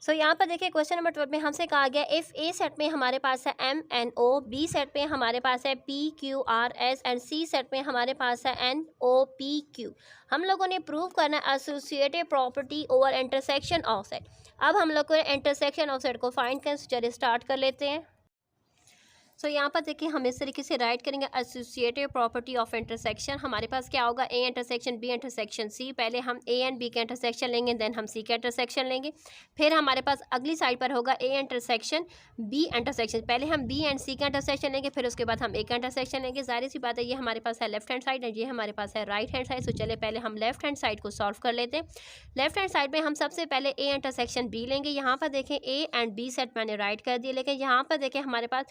सो यहाँ पर देखिए क्वेश्चन नंबर 12 में हमसे कहा गया इफ़ ए सेट में हमारे पास है M N O, B set में हमारे पास है P Q R S and C set में हमारे पास है एन ओ पी क्यू। हम लोगों ने प्रूव करना associative property over intersection of set. अब हम लोग को इंटरसेक्शन ऑफ सेट को फाइंड करना, चलिए स्टार्ट कर लेते हैं। सो यहाँ पर देखिए हम इस तरीके से राइट करेंगे एसोसिएटिव प्रॉपर्टी ऑफ इंटरसेक्शन। हमारे पास क्या होगा, A intersection B intersection C. पहले हम ए एंड बी का इंटरसेक्शन लेंगे, देन हम सी का इंटरसेक्शन लेंगे। फिर हमारे पास अगली साइड पर होगा ए इंटरसेक्शन बी इंटरसेक्शन। पहले हम बी एंड सी का इंटरसेक्शन लेंगे, फिर उसके बाद हम ए का इंटरसेक्शन लेंगे। जाहिर सी बात है ये हमारे पास है लेफ्ट हैंड साइड और ये हमारे पास है राइट हैंड साइड। सो चलिए पहले हम लेफ्ट हैंड साइड को सॉल्व कर लेते हैं। लेफ्ट हैंड साइड में हम सबसे पहले ए इंटरसेक्शन बी लेंगे। यहाँ पर देखें ए एंड बी सेट मैंने राइट कर दिए, लेकिन यहाँ पर देखें हमारे पास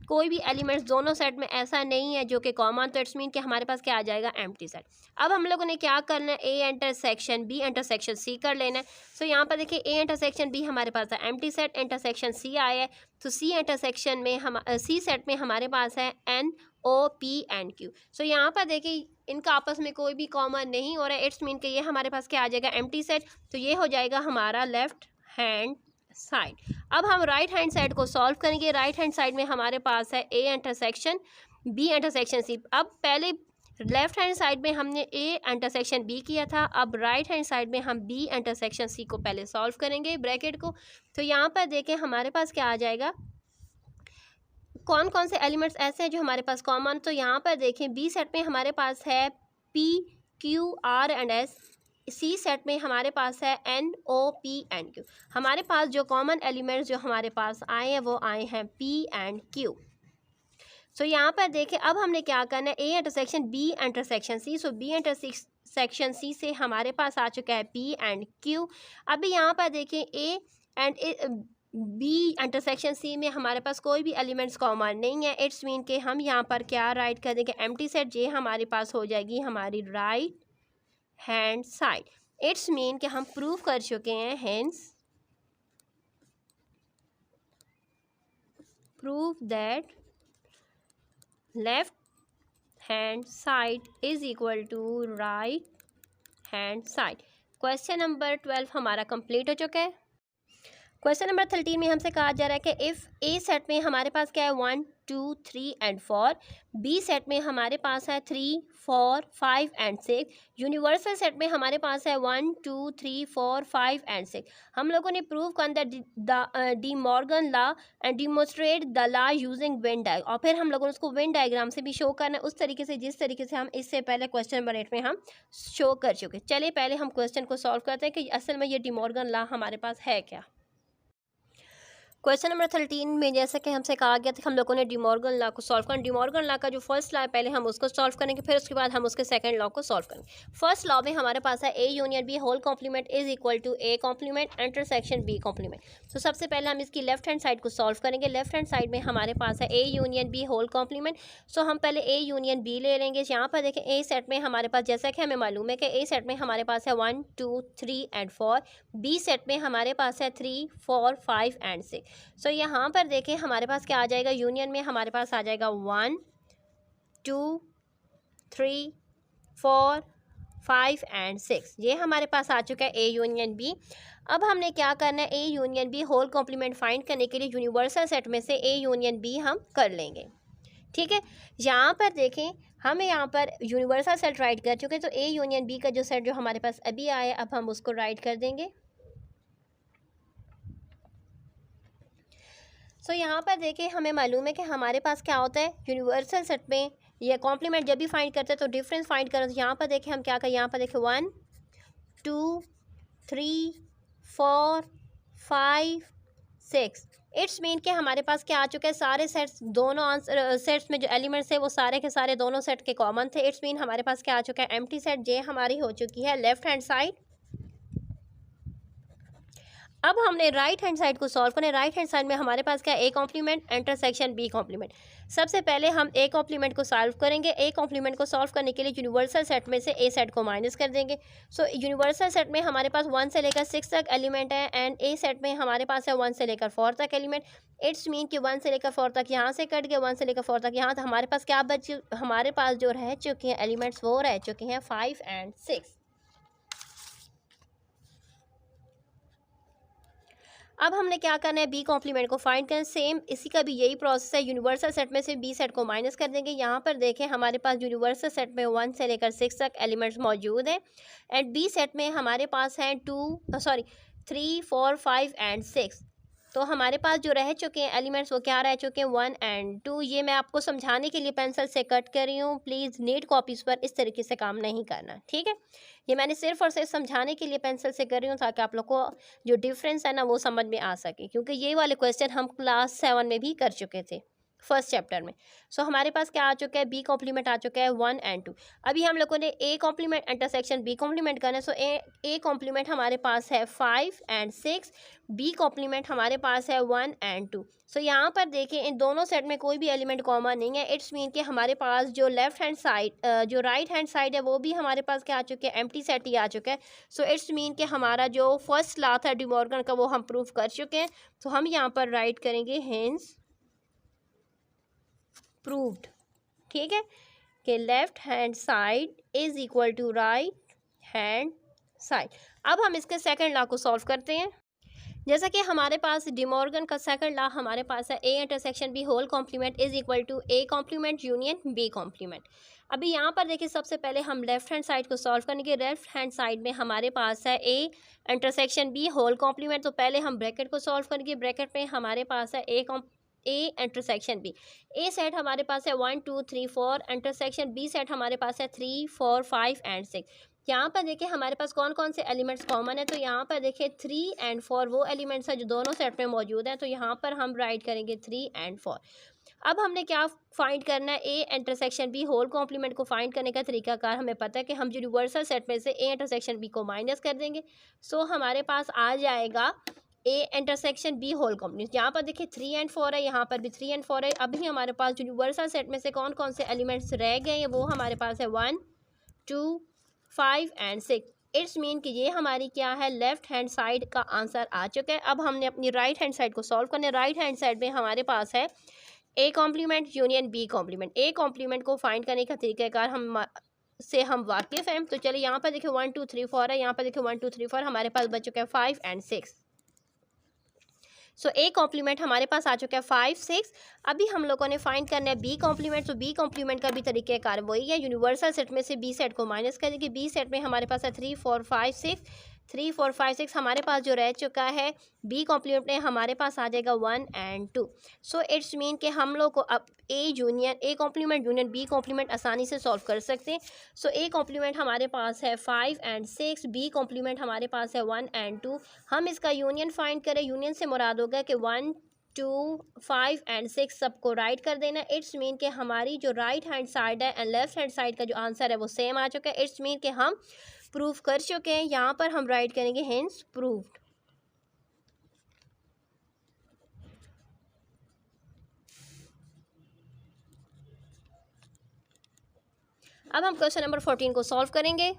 कोई भी एलिमेंट्स दोनों सेट में ऐसा नहीं है जो कि कॉमन, तो इट्स मीन कि हमारे पास क्या आ जाएगा, एम्प्टी सेट। अब हम लोगों ने क्या करना है, A intersection B intersection C कर लेना है। सो यहाँ पर देखिए ए इंटरसेक्शन बी हमारे पास है एम्प्टी सेट, इंटरसेक्शन सी आया है, तो सी इंटरसेक्शन में हम सी सेट में हमारे पास है N O P and Q. So यहाँ पर देखिए इनका आपस में कोई भी कॉमन नहीं हो रहा है, इट्स मीन कि ये हमारे पास क्या आ जाएगा, एम्प्टी सेट। तो ये हो जाएगा हमारा लेफ्ट हैंड साइड। अब हम राइट हैंड साइड को सॉल्व करेंगे। राइट हैंड साइड में हमारे पास है A intersection B intersection C. अब पहले लेफ्ट हैंड साइड में हमने ए इंटरसेक्शन बी किया था, अब राइट हैंड साइड में हम बी इंटरसेक्शन सी को पहले सॉल्व करेंगे ब्रैकेट को। तो यहाँ पर देखें हमारे पास क्या आ जाएगा, कौन कौन से एलिमेंट्स ऐसे हैं जो हमारे पास कॉमन। तो यहाँ पर देखें बी सेट में हमारे पास है P Q R and S, C set में हमारे पास है N O P and Q. हमारे पास जो कॉमन एलिमेंट्स जो हमारे पास आए हैं वो आए हैं पी एंड क्यू। सो यहाँ पर देखें अब हमने क्या करना है, A intersection B intersection C. So B intersection C से हमारे पास आ चुका है पी एंड क्यू। अभी यहाँ पर देखें A and B intersection C में हमारे पास कोई भी एलिमेंट्स कॉमन नहीं है, इट्स मीन कि हम यहाँ पर क्या राइट कर देंगे, एम्प्टी सेट। ये हमारे पास हो जाएगी हमारी right hand side. It's mean कि हम प्रूव कर चुके हैं, hence prove that left hand side is equal to right hand side. Question number 12 हमारा कंप्लीट हो चुका है। क्वेश्चन नंबर 13 में हमसे कहा जा रहा है कि इफ़ ए सेट में हमारे पास क्या है 1 2 3 एंड 4, बी सेट में हमारे पास है 3 4 5 एंड 6, यूनिवर्सल सेट में हमारे पास है 1 2 3 4 5 एंड 6। हम लोगों ने प्रूव कर the De Morgan law and demonstrate the law using Venn diagram, और फिर हम लोगों ने उसको वेन डायग्राम से भी शो करना है उस तरीके से जिस तरीके से हम इससे पहले क्वेश्चन नंबर 8 में हम शो कर चुके। चलिए पहले हम क्वेश्चन को सॉल्व करते हैं कि असल में ये डी मॉर्गन लॉ हमारे पास है क्या। क्वेश्चन नंबर 13 में जैसा कि हमसे कहा गया था हम लोगों ने डी मॉर्गन लॉ को सॉल्व करना। डी मॉर्गन लॉ का जो फर्स्ट लॉ है पहले हम उसको सॉल्व करेंगे, फिर उसके बाद हम उसके सेकंड लॉ को सॉल्व करेंगे। फर्स्ट लॉ में हमारे पास है A union B whole complement is equal to A complement intersection B complement. तो सबसे पहले हम इसकी लेफ्ट हैंड साइड को सॉल्व करेंगे। लेफ्ट हैंड साइड में हमारे पास है A union B whole complement. So हम पहले ए यूनियन बी ले लेंगे। यहाँ पर देखें ए सेट में हमारे पास जैसा कि हमें मालूम है कि ए सेट में हमारे पास है 1 2 3 एंड 4, बी सेट में हमारे पास है 3 4 5 एंड 6। सो यहाँ पर देखें हमारे पास क्या आ जाएगा, यूनियन में हमारे पास आ जाएगा 1 2 3 4 5 एंड 6। ये हमारे पास आ चुका है ए यूनियन बी। अब हमने क्या करना है, A union B whole complement find करने के लिए यूनिवर्सल सेट में से ए यूनियन बी हम कर लेंगे। ठीक है, यहाँ पर देखें हमें यहाँ पर यूनिवर्सल सेट राइट कर चुके, तो ए यूनियन बी का जो सेट जो हमारे पास अभी आया अब हम उसको राइट कर देंगे। सो यहाँ पर देखें हमें मालूम है कि हमारे पास क्या होता है, यूनिवर्सल सेट में ये कॉम्प्लीमेंट जब भी फाइंड करते हैं तो डिफरेंस फाइंड करें। तो यहाँ पर देखें हम क्या करें, यहाँ पर देखें 1 2 3 4 5 6। इट्स मीन कि हमारे पास क्या आ चुका है, सारे सेट्स दोनों आंसर सेट्स में जो एलिमेंट्स है वो सारे के सारे दोनों सेट के कॉमन थे। इट्स मीन हमारे पास क्या आ चुका है, एम्प्टी सेट। ये हमारी हो चुकी है लेफ्ट हैंड साइड। अब हमने राइट हैंड साइड को सॉल्व करना है। राइट हैंड साइड में हमारे पास क्या है, A complement intersection B complement. सबसे पहले हम ए कॉम्प्लीमेंट को सॉल्व करेंगे। ए कॉम्प्लीमेंट को सॉल्व करने के लिए यूनिवर्सल सेट में से ए सेट को माइनस कर देंगे। सो यूनिवर्सल सेट में हमारे पास 1 से लेकर 6 तक एलिमेंट है एंड ए सेट में हमारे पास है 1 से लेकर 4 तक एलिमेंट। इट्स मीन कि 1 से लेकर 4 तक यहाँ से कट गया, 1 से लेकर 4 तक यहाँ, तो हमारे पास क्या हमारे पास जो रह चुके हैं एलिमेंट्स वो रह चुके हैं 5 एंड 6। अब हमने क्या करना है, बी कॉम्प्लीमेंट को फाइंड करना। सेम इसी का भी यही प्रोसेस है, यूनिवर्सल सेट में से बी सेट को माइनस कर देंगे। यहाँ पर देखें हमारे पास यूनिवर्सल सेट में 1 से लेकर 6 तक एलिमेंट्स मौजूद हैं एंड बी सेट में हमारे पास हैं 3, 4, 5 एंड 6। तो हमारे पास जो रह चुके हैं एलिमेंट्स वो क्या रह चुके हैं, 1 एंड 2। ये मैं आपको समझाने के लिए पेंसिल से कट कर रही हूँ, प्लीज़ नीट कॉपीज़ पर इस तरीके से काम नहीं करना, ठीक है। ये मैंने सिर्फ और सिर्फ समझाने के लिए पेंसिल से कर रही हूँ ताकि आप लोग को जो डिफरेंस है ना वो समझ में आ सके, क्योंकि ये वाले क्वेश्चन हम क्लास 7 में भी कर चुके थे फर्स्ट चैप्टर में। सो हमारे पास क्या आ चुका है, बी कॉम्प्लीमेंट आ चुका है 1 एंड 2। अभी हम लोगों ने A complement intersection B complement करना है। सो ए कॉम्प्लीमेंट हमारे पास है 5 एंड 6, बी कॉम्प्लीमेंट हमारे पास है 1 एंड 2। सो यहाँ पर देखें इन दोनों सेट में कोई भी एलिमेंट कॉमन नहीं है। इट्स मीन कि हमारे पास जो लेफ्ट हैंड साइड जो राइट हैंड साइड है वो भी हमारे पास क्या आ चुके हैं, एम्प्टी सेट ही आ चुका है। सो इट्स मीन कि हमारा जो फर्स्ट लॉ था डी मॉर्गन का वो हम प्रूव कर चुके हैं। तो हम यहाँ पर राइट करेंगे हेंस प्रूव्ड, ठीक है, कि left hand side is equal to right hand side. अब हम इसके सेकंड लॉ को सॉल्व करते हैं। जैसा कि हमारे पास डी मॉर्गन का सेकंड लॉ हमारे पास है, A intersection B whole complement is equal to A complement union B complement. अभी यहाँ पर देखिए सबसे पहले हम लेफ्ट हैंड साइड को सॉल्व करेंगे। लेफ्ट हैंड साइड में हमारे पास है A intersection B whole complement. तो पहले हम ब्रैकेट को सॉल्व करेंगे। ब्रैकेट में हमारे पास है A intersection B. A set हमारे पास है 1, 2, 3, 4। इंटरसेक्शन बी सेट हमारे पास है 3, 4, 5 एंड 6। यहाँ पर देखिए हमारे पास कौन कौन से एलिमेंट्स कॉमन है। तो यहाँ पर देखिए 3 एंड 4 वो एलिमेंट्स हैं जो दोनों सेट में मौजूद हैं। तो यहाँ पर हम राइट करेंगे 3 एंड 4। अब हमने क्या फाइंड करना है, A intersection B whole complement को फाइंड करने का तरीकाकार हमें पता है कि हम यूनिवर्सल सेट में से ए इंटरसेक्शन बी को माइनस कर देंगे। सो हमारे पास आ जाएगा A intersection B whole complement. यहाँ पर देखिए 3 एंड 4 है, यहाँ पर भी 3 एंड 4 है। अभी हमारे पास यूनिवर्सल सेट में से कौन कौन से एलिमेंट्स रह गए हैं, वो हमारे पास है 1, 2, 5 एंड 6। इट्स मीन कि ये हमारी क्या है, लेफ्ट हैंड साइड का आंसर आ चुका है। अब हमने अपनी राइट हैंड साइड को सॉल्व करना है। राइट हैंड साइड में हमारे पास है A complement union B complement. A complement को फाइंड करने का तरीक़ाकार हम वाकिफ़ हैं। तो चलिए यहाँ पर देखिए 1, 2, 3, 4 है, यहाँ पर देखिए 1, 2, 3, 4 हमारे पास बच चुका है 5 एंड 6। सो ए कॉम्प्लीमेंट हमारे पास आ चुका है 5, 6। अभी हम लोगों ने फाइंड करना है बी कॉम्प्लीमेंट। तो बी कॉम्प्लीमेंट का भी तरीक़ाकार वही है, यूनिवर्सल सेट में से बी सेट को माइनस कर देंगे। बी सेट में हमारे पास है 3, 4, 5, 6। 3, 4, 5, 6 हमारे पास जो रह चुका है बी कॉम्प्लीमेंट में हमारे पास आ जाएगा 1 एंड 2। सो इट्स मीन कि हम लोग को अब A complement union B complement आसानी से सॉल्व कर सकते हैं। सो ए कॉम्प्लीमेंट हमारे पास है 5 एंड 6, बी कॉम्प्लीमेंट हमारे पास है 1 एंड 2। हम इसका यूनियन फाइंड करें। यूनियन से मुराद होगा कि 1, 2, 5 एंड 6 सबको राइट कर देना। इट्स मीन कि हमारी जो राइट हैंड साइड है एंड लेफ्ट हैंड साइड का जो आंसर है वो सेम आ चुका है। इट्स मीन कि हम प्रूफ कर चुके हैं। यहाँ पर हम राइट करेंगे हेंस प्रूव्ड। अब हम क्वेश्चन नंबर 14 को सॉल्व करेंगे।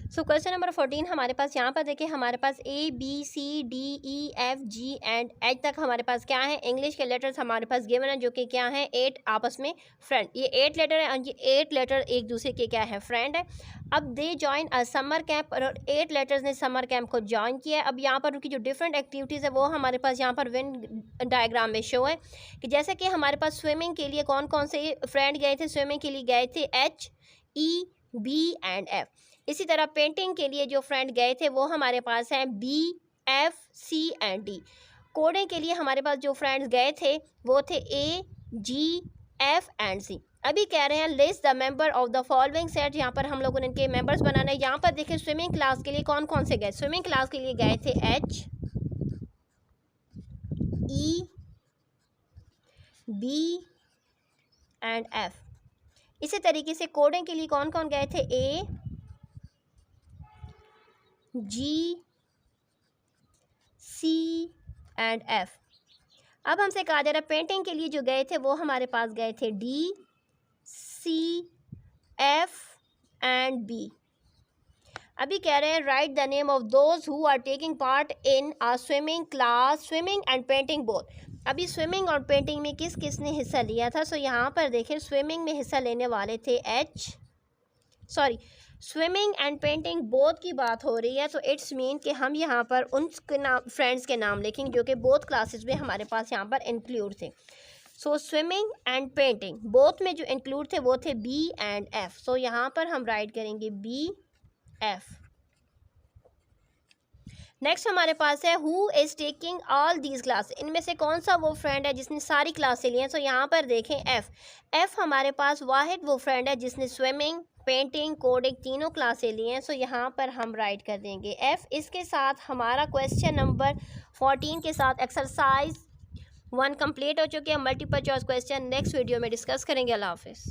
सो क्वेश्चन नंबर 14 हमारे पास यहाँ पर देखिए हमारे पास A B C D E F G and H तक हमारे पास क्या है, इंग्लिश के लेटर्स हमारे पास गिवन है जो कि क्या है 8 आपस में फ्रेंड। ये 8 लेटर है और ये 8 लेटर एक दूसरे के क्या है, फ्रेंड है। अब they join a summer camp और 8 लेटर्स ने समर कैंप को ज्वाइन किया है। अब यहाँ पर उनकी जो डिफरेंट एक्टिविटीज़ है वो हमारे पास यहाँ पर वेन डायग्राम में शो है कि जैसे कि हमारे पास स्विमिंग के लिए कौन कौन से फ्रेंड गए थे। स्विमिंग के लिए गए थे H, E, B and F. इसी तरह पेंटिंग के लिए जो फ्रेंड गए थे वो हमारे पास हैं B, F, C and D. Coding के लिए हमारे पास जो फ्रेंड्स गए थे वो थे ए, जी, एफ एंड सी। अभी कह रहे हैं list the member of the following set. यहाँ पर हम लोगों ने इनके मेंबर्स बनाना है। यहाँ पर देखिए स्विमिंग क्लास के लिए कौन कौन से गए। स्विमिंग क्लास के लिए गए थे H, E, B and F. इसी तरीके से कोडिंग के लिए कौन कौन गए थे, ए, जी, सी एंड एफ। अब हमसे कहा जा रहा है पेंटिंग के लिए जो गए थे वो हमारे पास गए थे D, C, F and B. अभी कह रहे हैं write the name of those who are taking part in a swimming class, swimming and painting both. अभी स्विमिंग और पेंटिंग में किस किस ने हिस्सा लिया था। सो यहाँ पर देखें स्विमिंग में हिस्सा लेने वाले थे स्विमिंग एंड पेंटिंग बोथ की बात हो रही है, तो इट्स मीन कि हम यहाँ पर उन फ्रेंड्स के नाम लिखेंगे जो कि बोथ क्लासेस में हमारे पास यहाँ पर इंक्लूड थे। सो स्विमिंग एंड पेंटिंग बोथ में जो इंक्लूड थे वो थे बी एंड एफ। सो यहाँ पर हम राइट करेंगे बी एफ। नेक्स्ट हमारे पास है who is taking all these class, इनमें से कौन सा वो फ्रेंड है जिसने सारी क्लासें ली हैं। सो यहाँ पर देखें एफ़, एफ़ हमारे पास वाहिद वो फ्रेंड है जिसने स्विमिंग, पेंटिंग, कोडिंग तीनों क्लासें ली हैं। सो यहाँ पर हम राइट कर देंगे एफ़। इसके साथ हमारा क्वेश्चन नंबर 14 के साथ एक्सरसाइज 1 कंप्लीट हो चुकी है। Multiple choice question next video में डिस्कस करेंगे। अल्लाह हाफिज़।